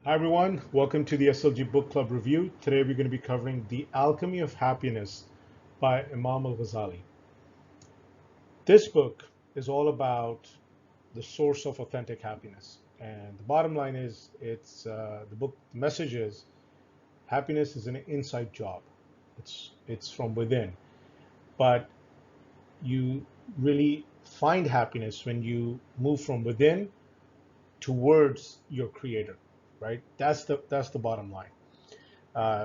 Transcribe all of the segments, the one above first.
Hi everyone, welcome to the SLG Book Club review. Today we're going to be covering The Alchemy of Happiness by Imam Al Ghazzali. This book is all about the source of authentic happiness. And the bottom line is, the message is, happiness is an inside job. It's from within. But you really find happiness when you move from within towards your creator, right? That's the bottom line.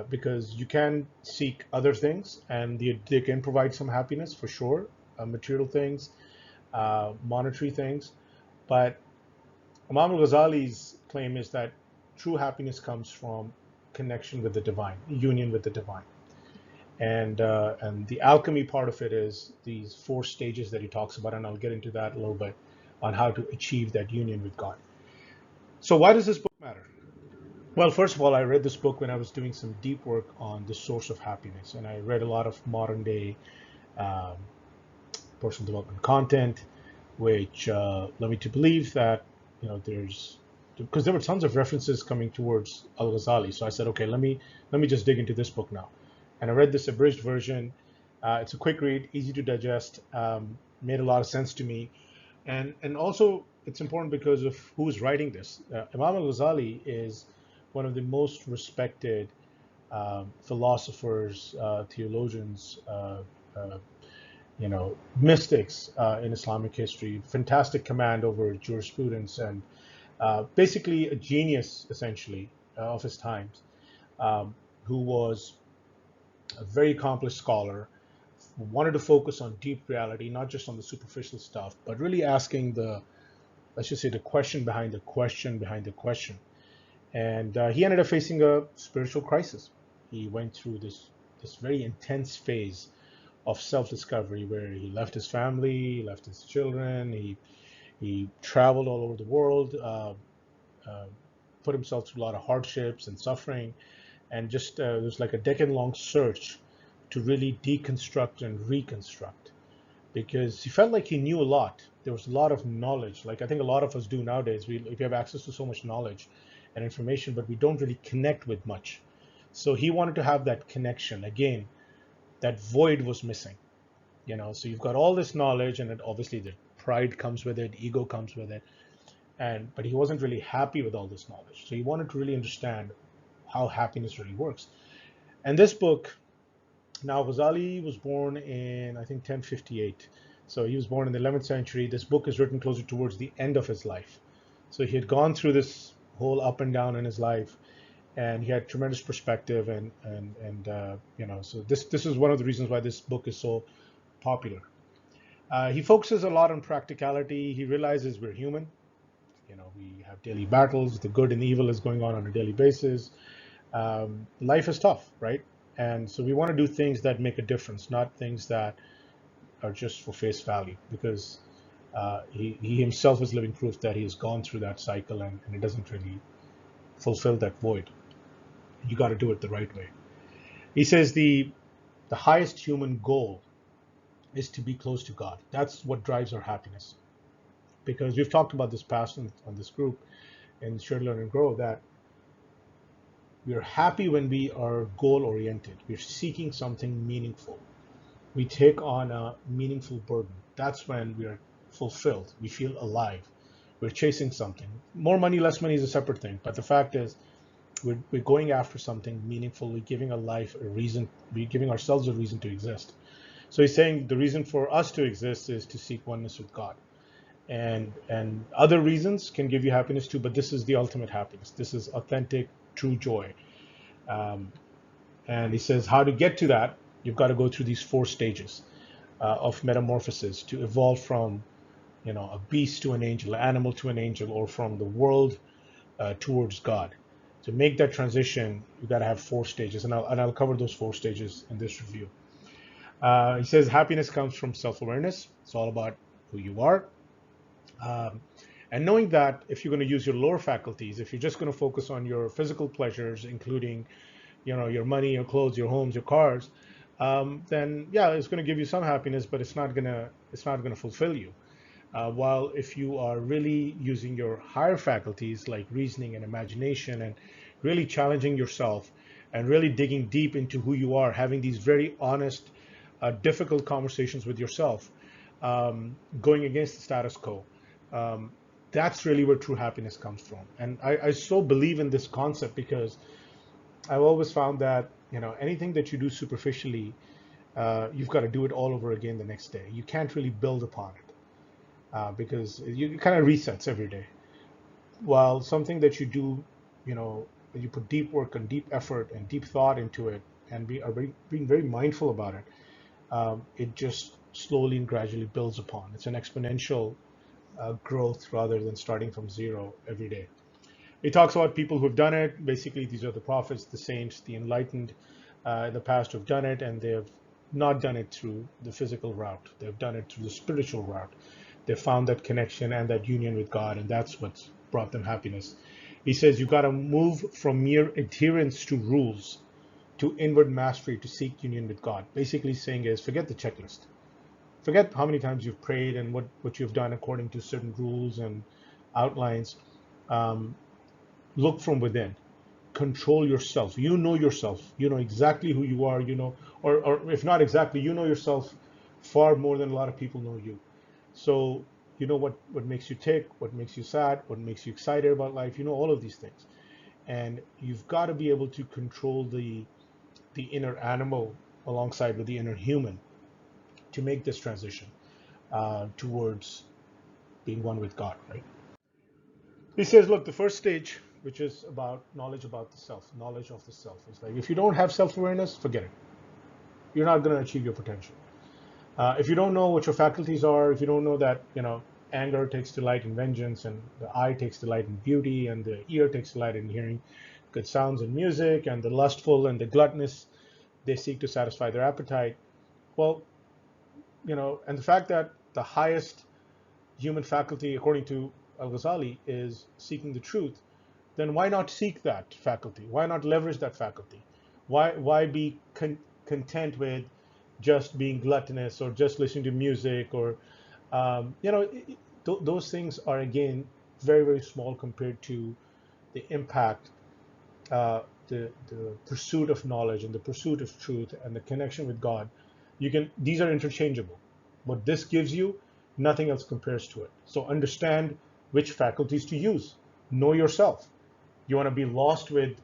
Because you can seek other things and they can provide some happiness for sure, material things, monetary things. But Imam Al Ghazali's claim is that true happiness comes from connection with the divine, union with the divine. And the alchemy part of it is these four stages that he talks about, and I'll get into that a little bit on how to achieve that union with God. So why does this book matter? Well, first of all, I read this book when I was doing some deep work on the source of happiness, and I read a lot of modern day um, personal development content, which led me to believe that there's because there were tons of references coming towards Al Ghazali. So I said, okay, let me just dig into this book now, and I read this abridged version. It's a quick read, easy to digest, made a lot of sense to me, and also it's important because of who's writing this. Imam Al Ghazali is one of the most respected philosophers, theologians, uh, mystics in Islamic history. Fantastic command over jurisprudence and basically a genius, essentially, of his times, who was a very accomplished scholar, wanted to focus on deep reality, not just on the superficial stuff, but really asking let's just say, the question behind the question behind the question. And he ended up facing a spiritual crisis. He went through this very intense phase of self-discovery where he left his family, he left his children, he traveled all over the world, uh, put himself through a lot of hardships and suffering, and just it was like a decade-long search to really deconstruct and reconstruct because he felt like he knew a lot. There was a lot of knowledge, like I think a lot of us do nowadays. We have access to so much knowledge and information, but we don't really connect with much. So he wanted to have that connection again. That void was missing. So you've got all this knowledge, and it, obviously the pride comes with it, ego comes with it, and but he wasn't really happy with all this knowledge. So he wanted to really understand how happiness really works. And this book, now Ghazali was born in I think 1058. So he was born in the 11th century. This book is written closer towards the end of his life. So he had gone through this whole up and down in his life, and he had tremendous perspective, and so this is one of the reasons why this book is so popular. He focuses a lot on practicality. He realizes we're human. We have daily battles. The good and the evil is going on a daily basis. Life is tough, right? And so we want to do things that make a difference, not things that are just for face value, because he himself is living proof that he has gone through that cycle, and it doesn't really fulfill that void. You got to do it the right way. He says the highest human goal is to be close to God. That's what drives our happiness. Because we've talked about this past on this group in Share, Learn, and Grow, that we're happy when we are goal oriented. We're seeking something meaningful. We take on a meaningful burden. That's when we are fulfilled. We feel alive. We're chasing something. More money, less money is a separate thing. But the fact is, we're going after something meaningful. We're giving a life a reason. We're giving ourselves a reason to exist. So he's saying the reason for us to exist is to seek oneness with God. And other reasons can give you happiness too, but this is the ultimate happiness. This is authentic, true joy. Um, and he says how to get to that. You've got to go through these four stages of metamorphosis to evolve from a beast to an angel, an animal to an angel, or from the world towards God. To make that transition, you've got to have four stages, and I'll cover those four stages in this review. He says happiness comes from self-awareness. It's all about who you are. Um, and knowing that if you're going to use your lower faculties, if you're just going to focus on your physical pleasures, including your money, your clothes, your homes, your cars, then yeah, it's going to give you some happiness, but it's not going to fulfill you. While if you are really using your higher faculties like reasoning and imagination and really challenging yourself and really digging deep into who you are, having these very honest, difficult conversations with yourself, going against the status quo, um, that's really where true happiness comes from. And I so believe in this concept because I've always found that anything that you do superficially, you've got to do it all over again the next day. You can't really build upon it because you kind of resets every day. While something that you do, you put deep work and deep effort and deep thought into it, and being very mindful about it, it just slowly and gradually builds upon. It's an exponential growth rather than starting from zero every day. He talks about people who've done it. Basically, these are the prophets, the saints, the enlightened in the past who've done it, and they have not done it through the physical route. They've done it through the spiritual route. They found that connection and that union with God, and that's what's brought them happiness. He says you got to move from mere adherence to rules to inward mastery to seek union with God. Basically, saying is forget the checklist. Forget how many times you've prayed and what you've done according to certain rules and outlines. Um, Look from within. Control yourself. You know yourself. You know exactly who you are. Or if not exactly, you know yourself far more than a lot of people know you. So you know what makes you tick, what makes you sad, what makes you excited about life. You know all of these things, and you've got to be able to control the inner animal alongside with the inner human to make this transition towards being one with God. Right? He says, look, the first stage, which is about knowledge about the self, knowledge of the self, is like if you don't have self-awareness, forget it. You're not going to achieve your potential. If you don't know what your faculties are, if you don't know that, anger takes delight in vengeance, and the eye takes delight in beauty, and the ear takes delight in hearing good sounds and music, and the lustful and the gluttonous, they seek to satisfy their appetite. Well, and the fact that the highest human faculty, according to Al Ghazali, is seeking the truth, then why not seek that faculty? Why not leverage that faculty? Why be content with just being gluttonous or just listening to music or those things are again very very small compared to the impact, the pursuit of knowledge and the pursuit of truth and the connection with God. These are interchangeable. What this gives you, nothing else compares to it. So understand which faculties to use. Know yourself. You want to be lost with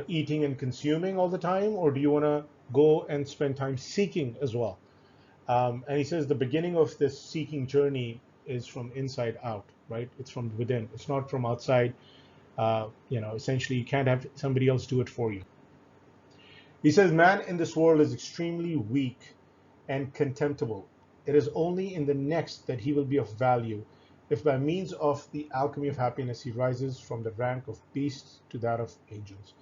eating and consuming all the time, or do you want to go and spend time seeking as well? And he says the beginning of this seeking journey is from inside out, right? It's from within. It's not from outside. Essentially, you can't have somebody else do it for you. He says, man in this world is extremely weak and contemptible. It is only in the next that he will be of value, if by means of the alchemy of happiness he rises from the rank of beasts to that of angels.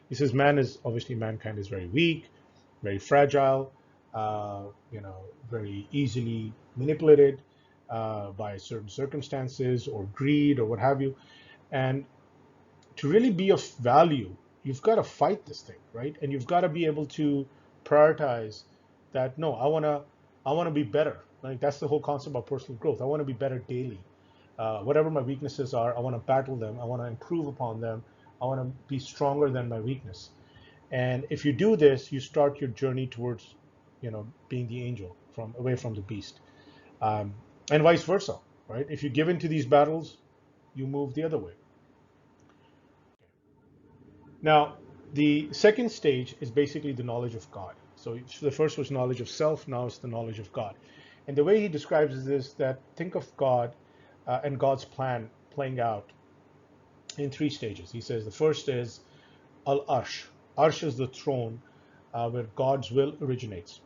He says, mankind is very weak, very fragile, uh, very easily manipulated by certain circumstances or greed or what have you. And to really be of value, you've got to fight this thing, right? And you've got to be able to prioritize that. No, I want to be better. Like that's the whole concept of personal growth. I want to be better daily. Whatever my weaknesses are, I want to battle them. I want to improve upon them. I want to be stronger than my weakness. And if you do this, you start your journey towards, being the angel from away from the beast, um, and vice versa, right? If you give in to these battles, you move the other way. Now, the second stage is basically the knowledge of God. So the first was knowledge of self, now it's the knowledge of God. And the way he describes it is that think of God and God's plan playing out in three stages. He says the first is Al Arsh. Arsh is the throne where God's will originates.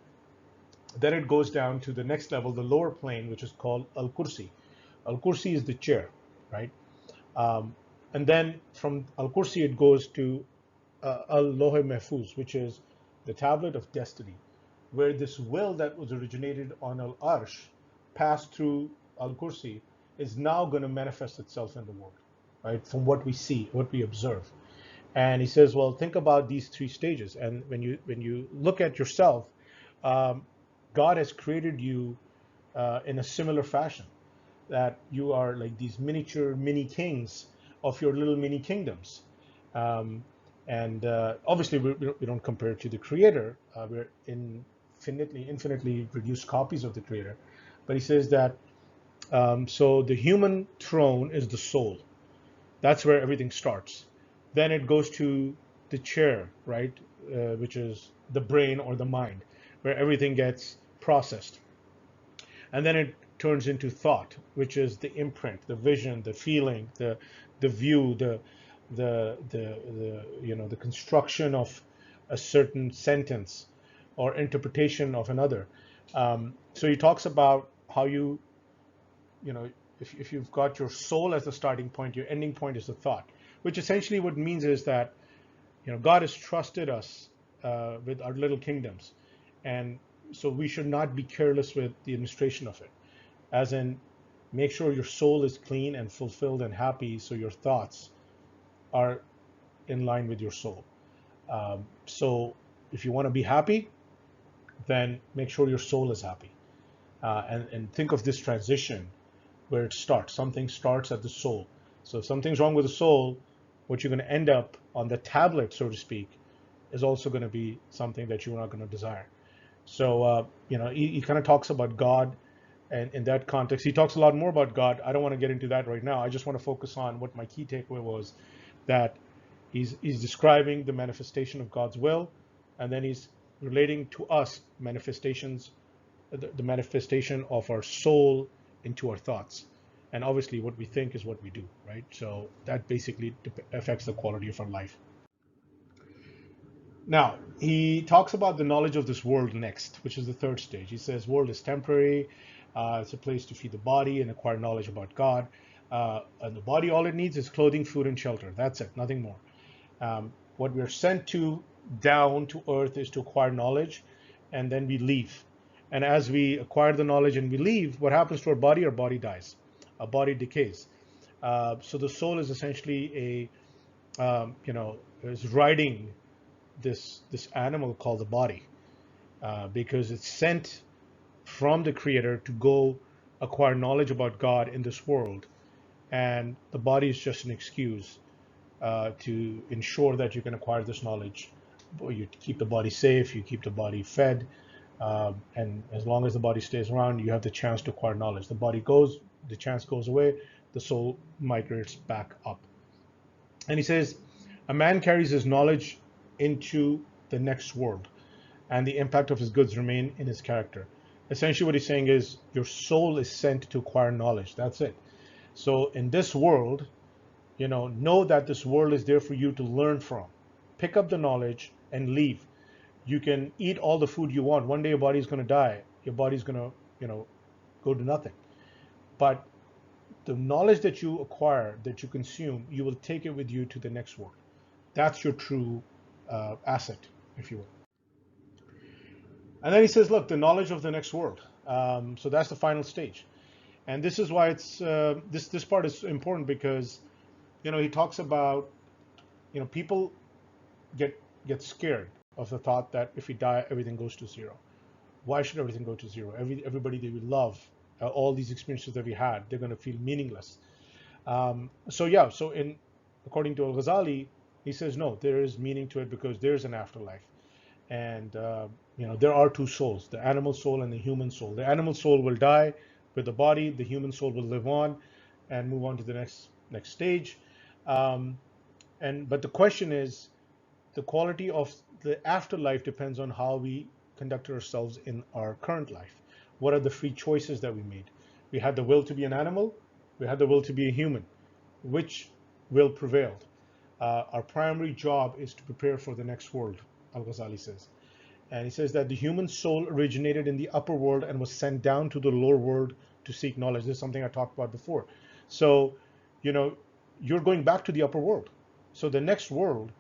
Then it goes down to the next level, the lower plane, which is called Al Kursi. Al Kursi is the chair, right? Um, and then from Al Kursi, it goes to Al-Lohe Mahfuz, which is the tablet of destiny, where this will that was originated on Al-Arsh, passed through Al-Kursi, is now going to manifest itself in the world, right? From what we see, what we observe. And he says, well, think about these three stages. And when you look at yourself, um, God has created you in a similar fashion. that you are like these miniature mini kings of your little mini kingdoms. Um, and obviously, we don't compare it to the creator. We're infinitely reduced copies of the creator. But he says that so the human throne is the soul. That's where everything starts. Then it goes to the chair, right, which is the brain or the mind, where everything gets processed. And then it turns into thought, which is the imprint, the vision, the feeling, the view, the construction of a certain sentence or interpretation of another. So he talks about how you know, if you've got your soul as the starting point, your ending point is the thought, which essentially what it means is that, God has trusted us with our little kingdoms. And so we should not be careless with the administration of it. As in, make sure your soul is clean and fulfilled and happy so your thoughts are in line with your soul. So if you want to be happy, then make sure your soul is happy. And think of this transition where it starts. Something starts at the soul. So if something's wrong with the soul, what you're going to end up on the tablet, so to speak, is also going to be something that you're not going to desire. So, he kind of talks about God, and in that context, he talks a lot more about God. I don't want to get into that right now. I just want to focus on what my key takeaway was, that he's describing the manifestation of God's will, and then he's relating to us manifestations, the manifestation of our soul into our thoughts. And obviously, what we think is what we do, right? So that basically affects the quality of our life. Now, he talks about the knowledge of this world next, which is the third stage. He says, world is temporary. It's a place to feed the body and acquire knowledge about God. And the body, all it needs is clothing, food, and shelter. That's it, nothing more. What we're sent to down to earth is to acquire knowledge, and then we leave. And as we acquire the knowledge and we leave, what happens to our body? Our body dies. Our body decays. So the soul is essentially is riding this animal called the body, because it's sent from the creator to go acquire knowledge about God in this world, and the body is just an excuse to ensure that you can acquire this knowledge. You keep the body safe, you keep the body fed, and as long as the body stays around, you have the chance to acquire knowledge. The body goes, the chance goes away, the soul migrates back up. And he says, a man carries his knowledge into the next world, and the impact of his goods remain in his character. Essentially, what he's saying is your soul is sent to acquire knowledge. That's it. So in this world, know that this world is there for you to learn from. Pick up the knowledge and leave. You can eat all the food you want. One day your body's going to die. Your body's going to, go to nothing. But the knowledge that you acquire, that you consume, you will take it with you to the next world. That's your true asset, if you will. And then he says, look, the knowledge of the next world. So that's the final stage. And this is why it's this part is important, because he talks about people get scared of the thought that if we die, everything goes to zero. Why should everything go to zero? Everybody that we love, all these experiences that we had, they're going to feel meaningless. So according to Al Ghazali, he says no, there is meaning to it, because there's an afterlife, and there are two souls: the animal soul and the human soul. The animal soul will die with the body; the human soul will live on and move on to the next stage. Um, but the question is, the quality of the afterlife depends on how we conduct ourselves in our current life. What are the free choices that we made? We had the will to be an animal. We had the will to be a human. Which will prevailed? Our primary job is to prepare for the next world, Al Ghazali says. And he says that the human soul originated in the upper world and was sent down to the lower world to seek knowledge. This is something I talked about before. So, you're going back to the upper world. So the next world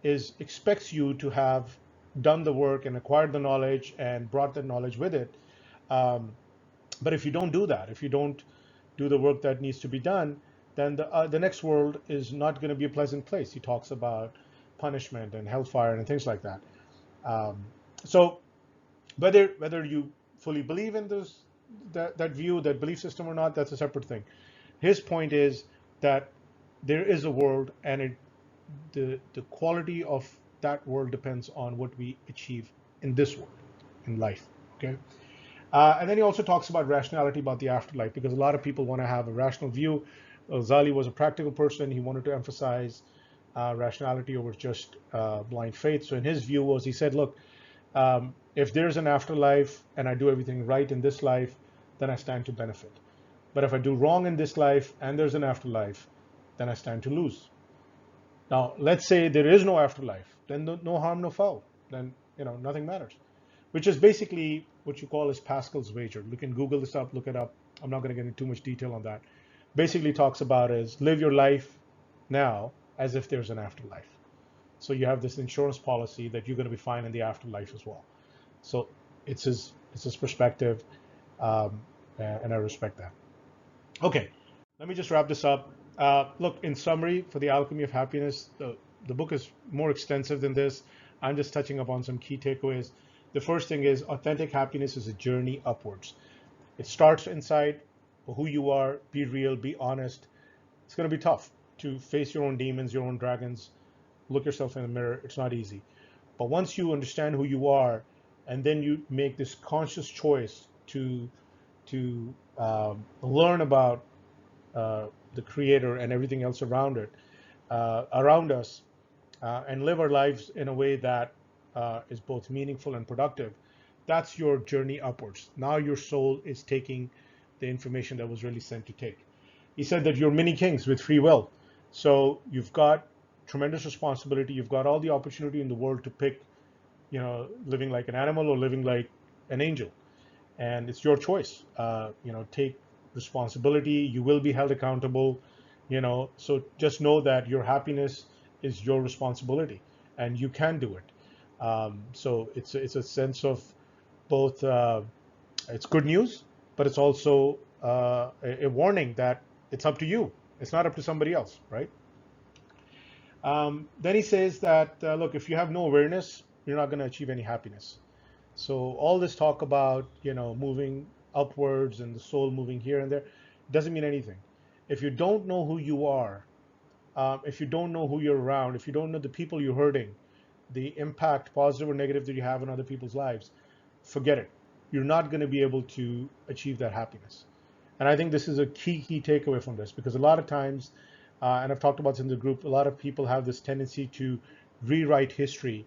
expects you to have done the work and acquired the knowledge and brought the knowledge with it. Um, but if you don't do that, if you don't do the work that needs to be done, then the next world is not going to be a pleasant place. He talks about punishment and hellfire and things like that. So whether you fully believe in that view, that belief system or not, that's a separate thing. His point is that there is a world, and the quality of that world depends on what we achieve in this world, in life. Okay. And then he also talks about rationality, about the afterlife, because a lot of people want to have a rational view. Ghazali was a practical person. He wanted to emphasize rationality over just blind faith. So in his view was, he said, look, if there's an afterlife and I do everything right in this life, then I stand to benefit. But if I do wrong in this life and there's an afterlife, then I stand to lose. Now, let's say there is no afterlife, then no harm, no foul. Then, nothing matters, which is basically what you call as Pascal's wager. You can Google this up, look it up. I'm not going to get into too much detail on that. Basically talks about is live your life now as if there's an afterlife. So you have this insurance policy that you're going to be fine in the afterlife as well. So it's his perspective, and I respect that. Okay, let me just wrap this up. Look, in summary, for the Alchemy of Happiness, the book is more extensive than this. I'm just touching upon some key takeaways. The first thing is authentic happiness is a journey upwards. It starts inside, who you are, be real, be honest. It's going to be tough to face your own demons, your own dragons, look yourself in the mirror. It's not easy. But once you understand who you are, and then you make this conscious choice to learn about the Creator and everything else around it, around us, and live our lives in a way that is both meaningful and productive, that's your journey upwards. Now your soul is taking the information that was really sent to take. He said that you're mini kings with free will. So you've got tremendous responsibility. You've got all the opportunity in the world to pick, living like an animal or living like an angel. And it's your choice. Take responsibility. You will be held accountable. So just know that your happiness is your responsibility, and you can do it. So it's a sense of both. It's good news, but it's also a warning that it's up to you. It's not up to somebody else, right? Then he says that look, if you have no awareness, you're not going to achieve any happiness. So all this talk about moving upwards and the soul moving here and there doesn't mean anything. If you don't know who you are, if you don't know who you're around, if you don't know the people you're hurting, the impact, positive or negative, that you have on other people's lives, forget it. You're not going to be able to achieve that happiness. And I think this is a key takeaway from this, because a lot of times, and I've talked about this in the group, a lot of people have this tendency to rewrite history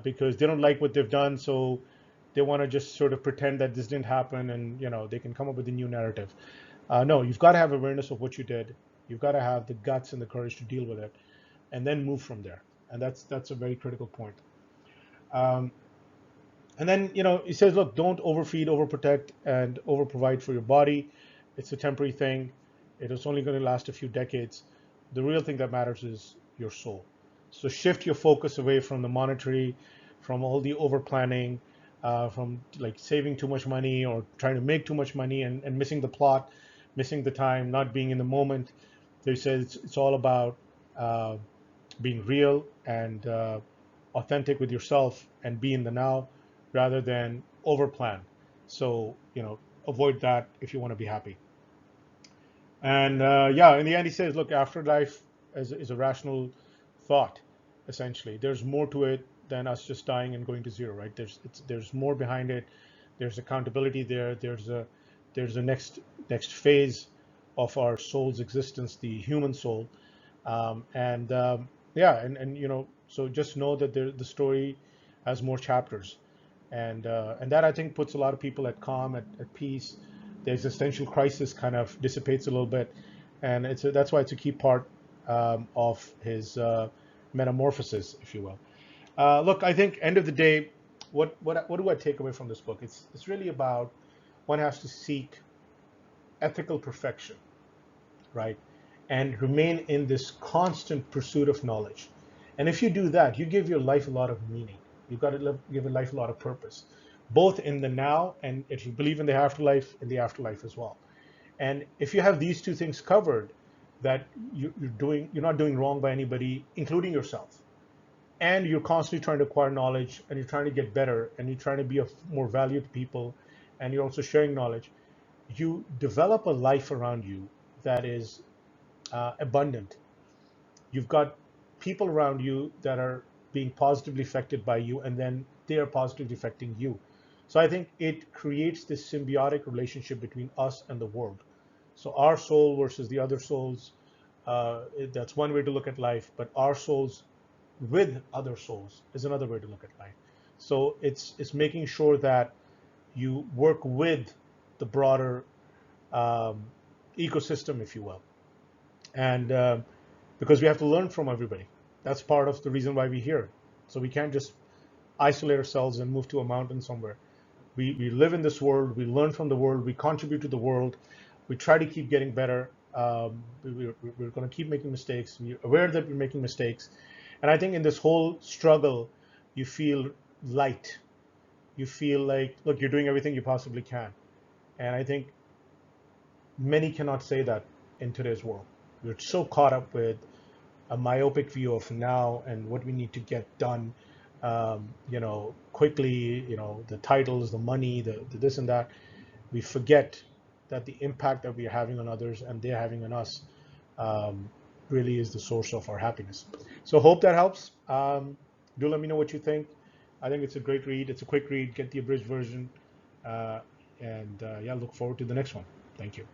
because they don't like what they've done, so they want to just sort of pretend that this didn't happen, and they can come up with a new narrative. No, you've got to have awareness of what you did. You've got to have the guts and the courage to deal with it, and then move from there. And that's a very critical point. And then he says, look, don't overfeed, overprotect, and overprovide for your body. It's a temporary thing. It is only going to last a few decades. The real thing that matters is your soul. So shift your focus away from the monetary, from all the over planning, from like saving too much money or trying to make too much money and missing the plot, missing the time, not being in the moment. So he says it's all about being real and authentic with yourself and be in the now rather than over plan. So, avoid that if you want to be happy. And yeah, in the end, he says, look, afterlife is a rational thought, essentially. There's more to it than us just dying and going to zero, right? There's more behind it. There's accountability there. There's a next phase of our soul's existence, the human soul. Yeah, and so just know that the story has more chapters, and that, I think, puts a lot of people at calm, at peace. The existential crisis kind of dissipates a little bit, and that's why it's a key part of his metamorphosis, if you will. Look, I think end of the day, what do I take away from this book? It's really about one has to seek ethical perfection, right? And remain in this constant pursuit of knowledge. And if you do that, you give your life a lot of meaning. You've got to give your life a lot of purpose, both in the now and, if you believe in the afterlife, in the afterlife as well. And if you have these two things covered, that you're not doing wrong by anybody, including yourself, and you're constantly trying to acquire knowledge, and you're trying to get better, and you're trying to be of more value to people, and you're also sharing knowledge, you develop a life around you that is abundant. You've got people around you that are being positively affected by you, and then they are positively affecting you. So I think it creates this symbiotic relationship between us and the world. So our soul versus the other souls, that's one way to look at life, but our souls with other souls is another way to look at life. So it's making sure that you work with the broader um, ecosystem, if you will, and because we have to learn from everybody. That's part of the reason why we're here. So we can't just isolate ourselves and move to a mountain somewhere. We live in this world, we learn from the world, we contribute to the world, we try to keep getting better. We're going to keep making mistakes. We're aware that we're making mistakes. And I think in this whole struggle, you feel light. You feel like, look, you're doing everything you possibly can. And I think many cannot say that in today's world. We're so caught up with a myopic view of now and what we need to get done, quickly, the titles, the money, the this and that. We forget that the impact that we are having on others and they're having on us um, really is the source of our happiness. So hope that helps. Do let me know what you think. I think it's a great read. It's a quick read. Get the abridged version. Uh, and yeah, look forward to the next one. Thank you.